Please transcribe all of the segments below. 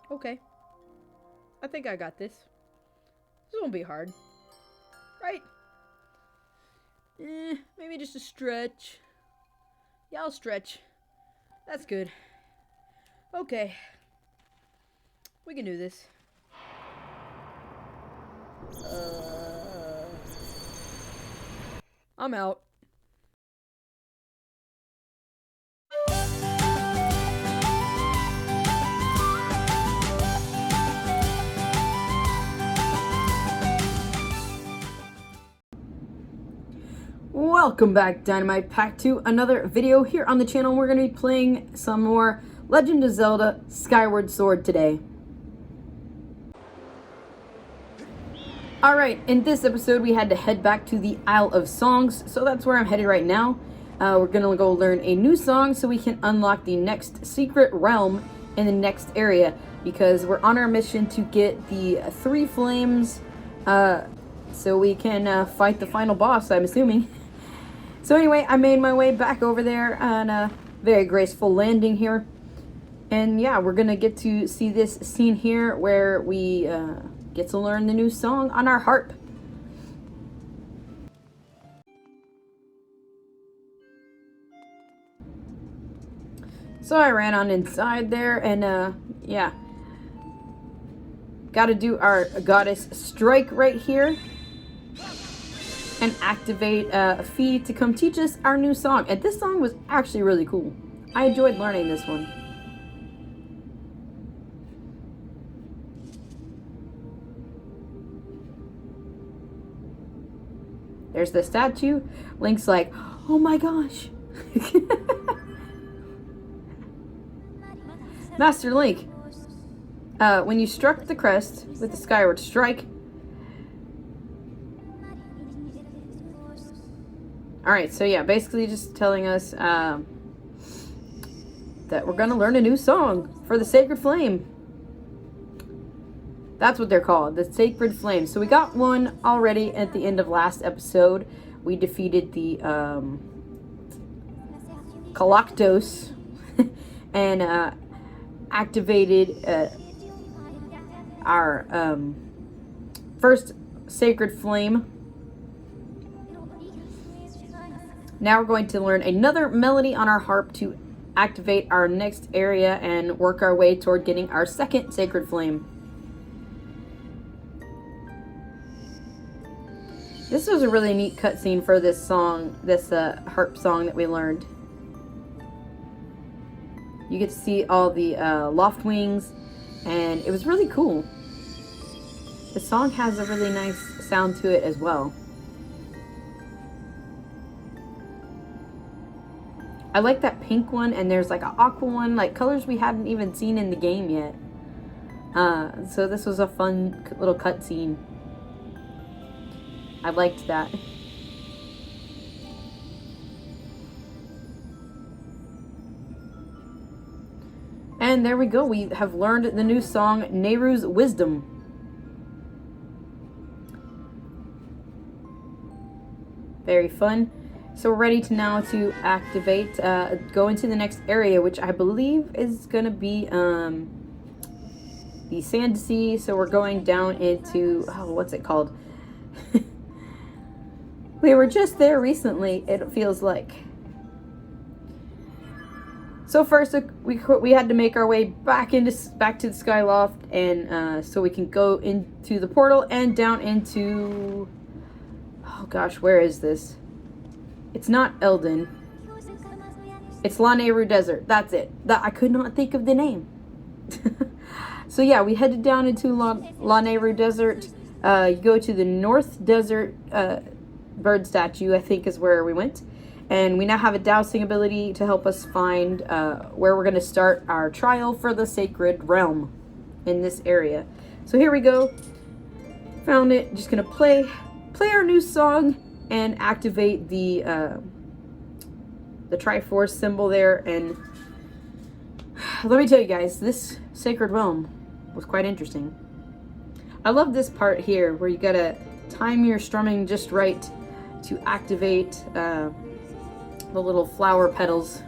Okay. I think I got this. This won't be hard. Right? Maybe just a stretch. Yeah, I'll stretch. That's good. Okay. We can do this. I'm out. Welcome back, Dynamite Pack, to another video here on the channel. We're going to be playing some more Legend of Zelda Skyward Sword today. Alright, in this episode we had to head back to the Isle of Songs, so that's where I'm headed right now. We're going to go learn a new song so we can unlock the next secret realm in the next area, because we're on our mission to get the 3 flames, so we can fight the final boss, I'm assuming. So anyway, I made my way back over there on a very graceful landing here. And yeah, we're going to get to see this scene here where we get to learn the new song on our harp. So I ran on inside there and yeah. Got to do our goddess strike right here. And activate Fee to come teach us our new song. And this song was actually really cool. I enjoyed learning this one. There's the statue. Link's like, oh my gosh. Master Link, when you struck the crest with the Skyward Strike. Alright, so yeah, basically just telling us that we're going to learn a new song for the Sacred Flame. That's what they're called, the Sacred Flame. So we got one already at the end of last episode. We defeated the Galactos and activated our first Sacred Flame. Now we're going to learn another melody on our harp to activate our next area and work our way toward getting our second Sacred Flame. This was a really neat cutscene for this song, this harp song that we learned. You get to see all the loft wings, and it was really cool. The song has a really nice sound to it as well. I like that pink one, and there's like an aqua one, like colors we hadn't even seen in the game yet. So this was a fun little cutscene. I liked that. And there we go. We have learned the new song, Nehru's Wisdom. Very fun. So we're ready to now to activate, go into the next area, which I believe is going to be the Sand Sea. So we're going down into, oh, what's it called? We were just there recently, it feels like. So first we had to make our way back to the Skyloft, and so we can go into the portal and down into, oh gosh, where is this? It's not Eldon. It's La Nehru Desert. That's it. I could not think of the name. So yeah, we headed down into La Nehru Desert. You go to the North Desert bird statue, I think is where we went. And we now have a dowsing ability to help us find where we're going to start our trial for the Sacred Realm in this area. So here we go. Found it. Just going to play our new song and activate the Triforce symbol there. And let me tell you guys, this Sacred Realm was quite interesting. I love this part here where you gotta time your strumming just right to activate the little flower petals.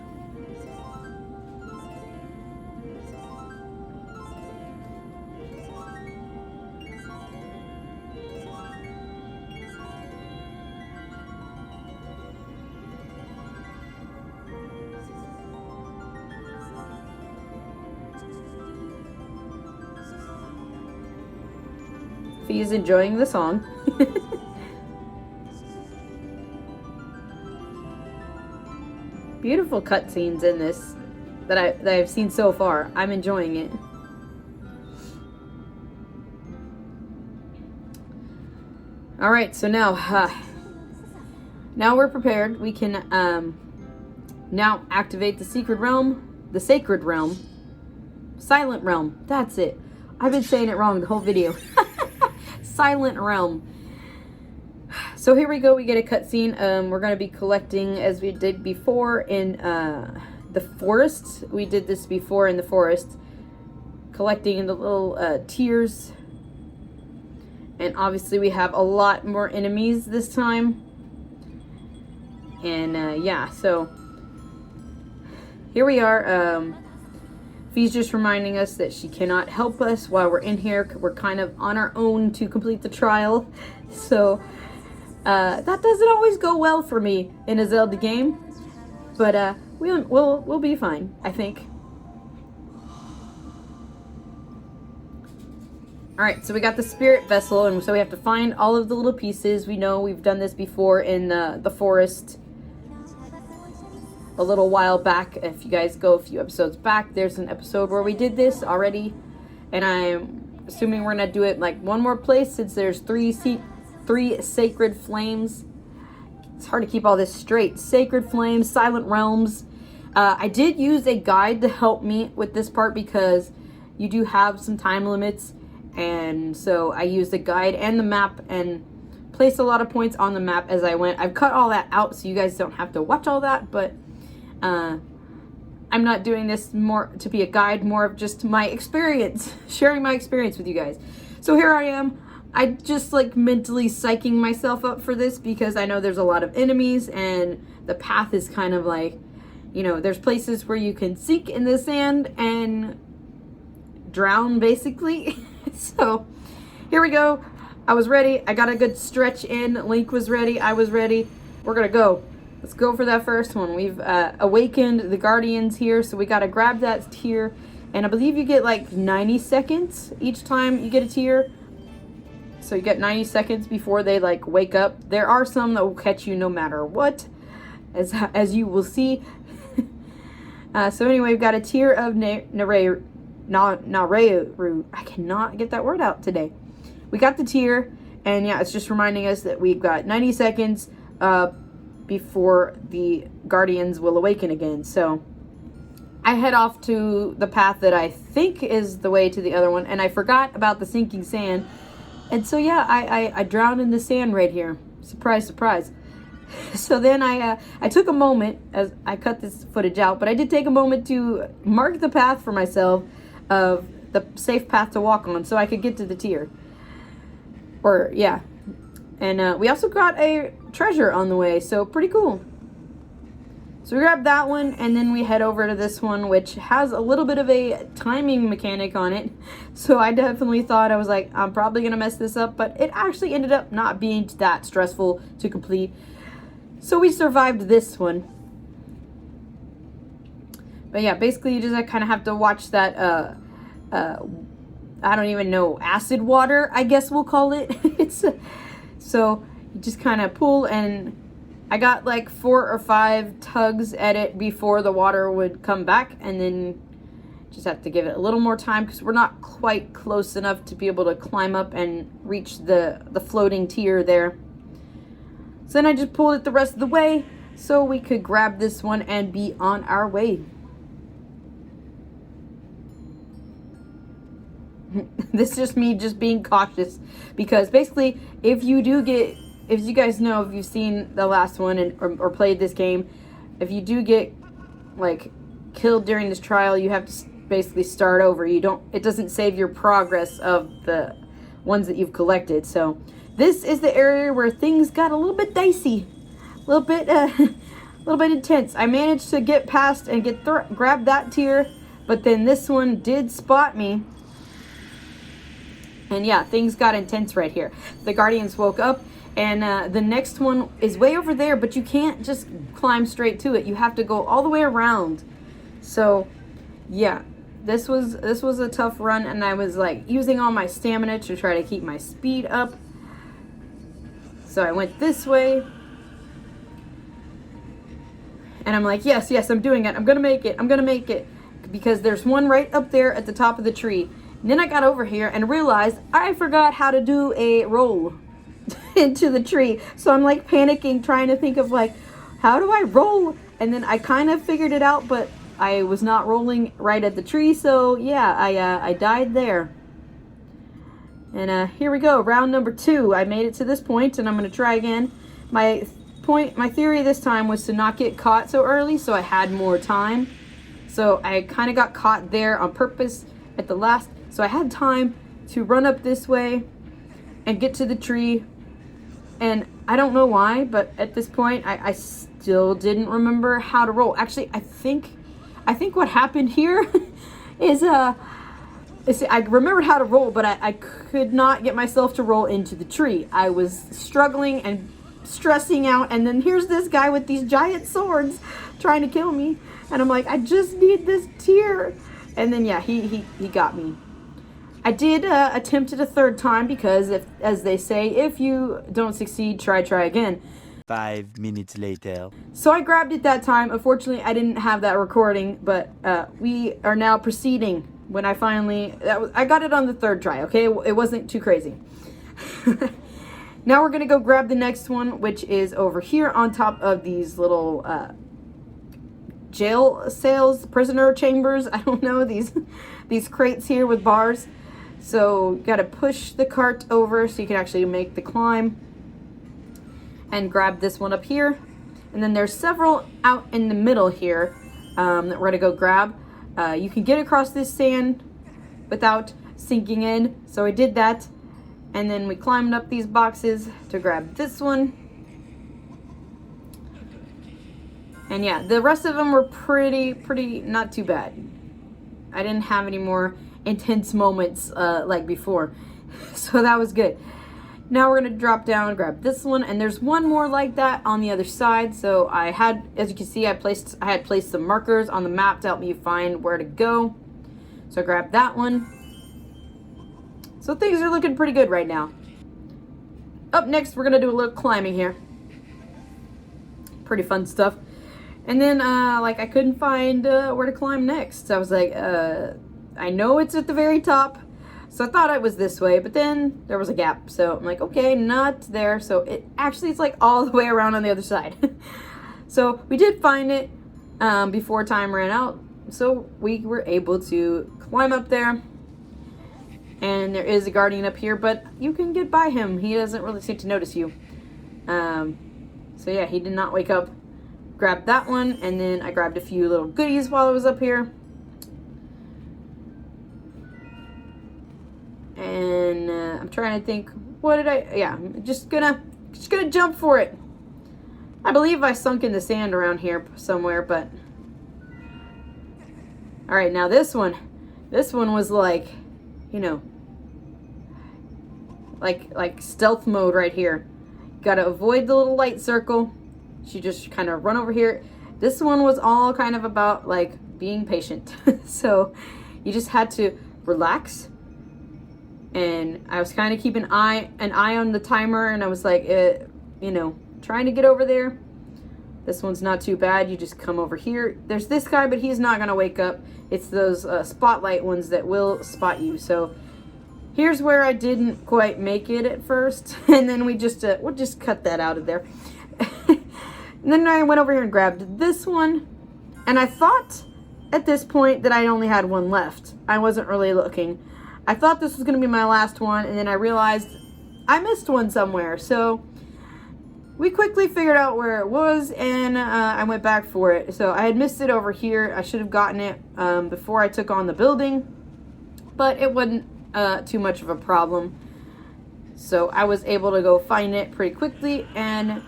He's enjoying the song. Beautiful cutscenes in this that I've seen so far. I'm enjoying it. All right, so now we're prepared. We can now activate the sacred realm, silent realm. That's it. I've been saying it wrong the whole video. Silent realm. So here we go. We get a cutscene. We're going to be collecting as we did before in the forest. We did this before in the forest. Collecting in the little tiers. And obviously we have a lot more enemies this time. And yeah, so here we are. Fee's just reminding us that she cannot help us while we're in here. We're kind of on our own to complete the trial. So that doesn't always go well for me in a Zelda game. But we'll be fine, I think. Alright, so we got the spirit vessel, and so we have to find all of the little pieces. We know we've done this before in the forest a little while back. If you guys go a few episodes back, there's an episode where we did this already. And I'm assuming we're going to do it like one more place since there's three sacred flames. It's hard to keep all this straight. Sacred flames, silent realms. I did use a guide to help me with this part because you do have some time limits. And so I used the guide and the map and placed a lot of points on the map as I went. I've cut all that out so you guys don't have to watch all that, but I'm not doing this more to be a guide, more of just my experience, sharing my experience with you guys. So here I am. I just like mentally psyching myself up for this because I know there's a lot of enemies and the path is kind of like, you know, there's places where you can sink in the sand and drown basically. So here we go. I was ready. I got a good stretch in. Link was ready. I was ready. We're gonna go. Let's go for that first one. We've awakened the guardians here, so we gotta grab that tier. And I believe you get like 90 seconds each time you get a tier. So you get 90 seconds before they like wake up. There are some that will catch you no matter what, as you will see. So anyway, we've got a tier of Nareru. I cannot get that word out today. We got the tier, and yeah, it's just reminding us that we've got 90 seconds before the guardians will awaken again. So I head off to the path that I think is the way to the other one, and I forgot about the sinking sand. And so yeah, I drowned in the sand right here. Surprise, surprise. So then I took a moment, as I cut this footage out, but I did take a moment to mark the path for myself of the safe path to walk on so I could get to the tier. Or, yeah. And we also got a treasure on the way, so pretty cool. So we grabbed that one, and then we head over to this one, which has a little bit of a timing mechanic on it. So I definitely thought, I was like, I'm probably going to mess this up, but it actually ended up not being that stressful to complete. So we survived this one. But yeah, basically you just kind of have to watch that, I don't even know, acid water, I guess we'll call it. So you just kind of pull, and I got like 4 or 5 tugs at it before the water would come back, and then just have to give it a little more time because we're not quite close enough to be able to climb up and reach the floating tier there. So then I just pulled it the rest of the way so we could grab this one and be on our way. This is just me just being cautious because basically if you guys know, if you've seen the last one or played this game, if you do get like killed during this trial, you have to basically start over. It doesn't save your progress of the ones that you've collected. So this is the area where things got a little bit dicey, a little bit intense. I managed to get past and grab that tier, but then this one did spot me. And yeah, things got intense right here. The guardians woke up, and the next one is way over there, but you can't just climb straight to it. You have to go all the way around. So yeah, this was a tough run, and I was like using all my stamina to try to keep my speed up. So I went this way. And I'm like, yes, I'm doing it. I'm going to make it. I'm going to make it. Because there's one right up there at the top of the tree. And then I got over here and realized I forgot how to do a roll into the tree. So I'm like panicking, trying to think of like, how do I roll? And then I kind of figured it out, but I was not rolling right at the tree. So yeah, I died there. And here we go, round number 2. I made it to this point, and I'm going to try again. My theory this time was to not get caught so early, so I had more time. So I kind of got caught there on purpose at the last. So I had time to run up this way and get to the tree. And I don't know why, but at this point, I still didn't remember how to roll. Actually, I think what happened here is I remembered how to roll, but I could not get myself to roll into the tree. I was struggling and stressing out, and then here's this guy with these giant swords trying to kill me, and I'm like, I just need this tier. And then yeah, he got me. I did attempt it a third time because, if, as they say, if you don't succeed, try again. 5 minutes later. So I grabbed it that time. Unfortunately, I didn't have that recording, but we are now proceeding. When I finally, I got it on the 3rd try, okay? It wasn't too crazy. Now we're going to go grab the next one, which is over here on top of these little jail cells, prisoner chambers. I don't know, these crates here with bars. So got to push the cart over so you can actually make the climb. And grab this one up here. And then there's several out in the middle here that we're going to go grab. You can get across this sand without sinking in. So I did that. And then we climbed up these boxes to grab this one. And yeah, the rest of them were pretty not too bad. I didn't have any more intense moments like before. So that was good. Now we're going to drop down and grab this one. And there's one more like that on the other side. So I had, as you can see, I had placed some markers on the map to help me find where to go. So I grabbed that one. So things are looking pretty good right now. Up next, we're going to do a little climbing here. Pretty fun stuff. And then, like, I couldn't find where to climb next. So I was like, I know it's at the very top. So I thought it was this way, but then there was a gap. So I'm like, okay, not there. So it actually, it's like all the way around on the other side. So we did find it before time ran out. So we were able to climb up there. And there is a guardian up here, but you can get by him. He doesn't really seem to notice you. So yeah, he did not wake up. Grabbed that one, and then I grabbed a few little goodies while I was up here. And I'm trying to think, what did I'm just gonna jump for it. I believe I sunk in the sand around here somewhere, but all right, now this one was like, you know, like stealth mode right here. Gotta avoid the little light circle. You just kind of run over here. This one was all kind of about like being patient. So you just had to relax. And I was kind of keeping an eye on the timer, and I was like, you know, trying to get over there. This one's not too bad. You just come over here. There's this guy, but he's not gonna wake up. It's those spotlight ones that will spot you. So here's where I didn't quite make it at first, and then we'll just cut that out of there. And then I went over here and grabbed this one, and I thought at this point that I only had one left. I wasn't really looking. I thought this was going to be my last one, and then I realized I missed one somewhere. So we quickly figured out where it was, and I went back for it. So I had missed it over here. I should have gotten it before I took on the building, but it wasn't too much of a problem. So I was able to go find it pretty quickly, and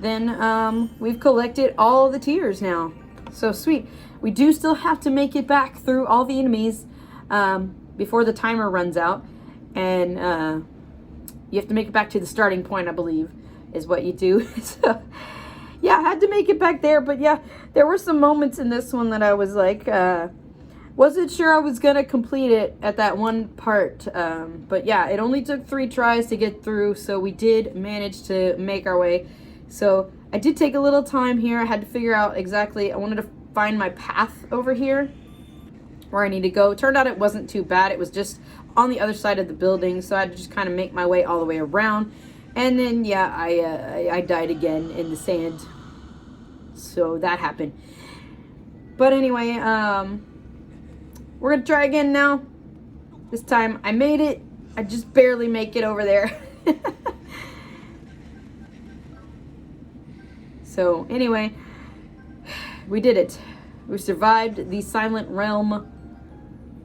then we've collected all the tiers now. So sweet. We do still have to make it back through all the enemies before the timer runs out. And you have to make it back to the starting point, I believe, is what you do. So yeah, I had to make it back there. But yeah, there were some moments in this one that I was like, Wasn't sure I was gonna complete it at that one part, but yeah, it only took 3 tries to get through, so we did manage to make our way. So I did take a little time here. I had to figure out exactly, I wanted to find my path over here where I need to go. Turned out it wasn't too bad. It was just on the other side of the building, so I had to just kind of make my way all the way around. And then, yeah, I died again in the sand. So that happened. But anyway, we're gonna try again now. This time I made it. I just barely make it over there. So anyway, we did it. We survived the silent realm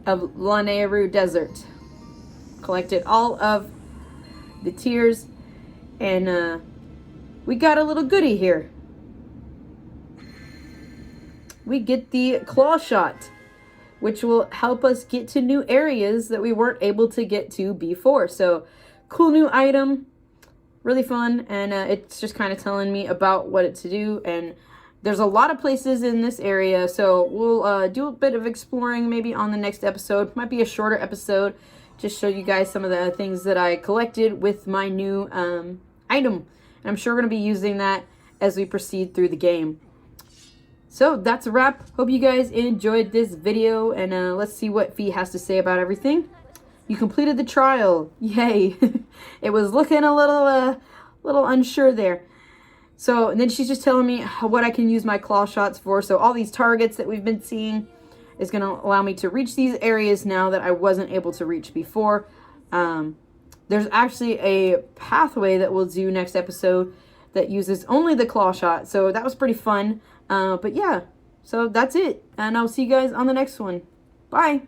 of Lanayru Desert. Collected all of the tears, and we got a little goodie here. We get the claw shot, which will help us get to new areas that we weren't able to get to before. So, cool new item, really fun, and it's just kind of telling me about what to do. And there's a lot of places in this area, so we'll do a bit of exploring maybe on the next episode. Might be a shorter episode, just show you guys some of the things that I collected with my new item. And I'm sure we're going to be using that as we proceed through the game. So that's a wrap. Hope you guys enjoyed this video, and let's see what Fee has to say about everything. You completed the trial. Yay. It was looking a little unsure there. So, and then she's just telling me what I can use my claw shots for. So all these targets that we've been seeing is going to allow me to reach these areas now that I wasn't able to reach before. There's actually a pathway that we'll do next episode that uses only the claw shot. So that was pretty fun. But yeah, so that's it. And I'll see you guys on the next one. Bye.